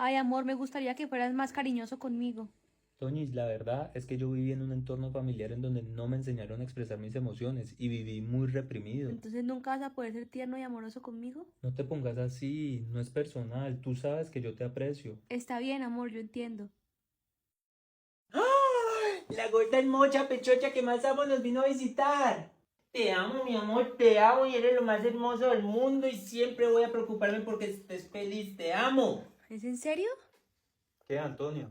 Ay, amor, me gustaría que fueras más cariñoso conmigo. Toñis, la verdad es que yo viví en un entorno familiar en donde no me enseñaron a expresar mis emociones y viví muy reprimido. Entonces nunca vas a poder ser tierno y amoroso conmigo. No te pongas así, no es personal, tú sabes que yo te aprecio. Está bien, amor, yo entiendo. La gorda hermosa pechocha que más amo nos vino a visitar. Te amo, mi amor, te amo y eres lo más hermoso del mundo y siempre voy a preocuparme porque estés feliz. Te amo. ¿Es en serio? ¿Qué, Antonio?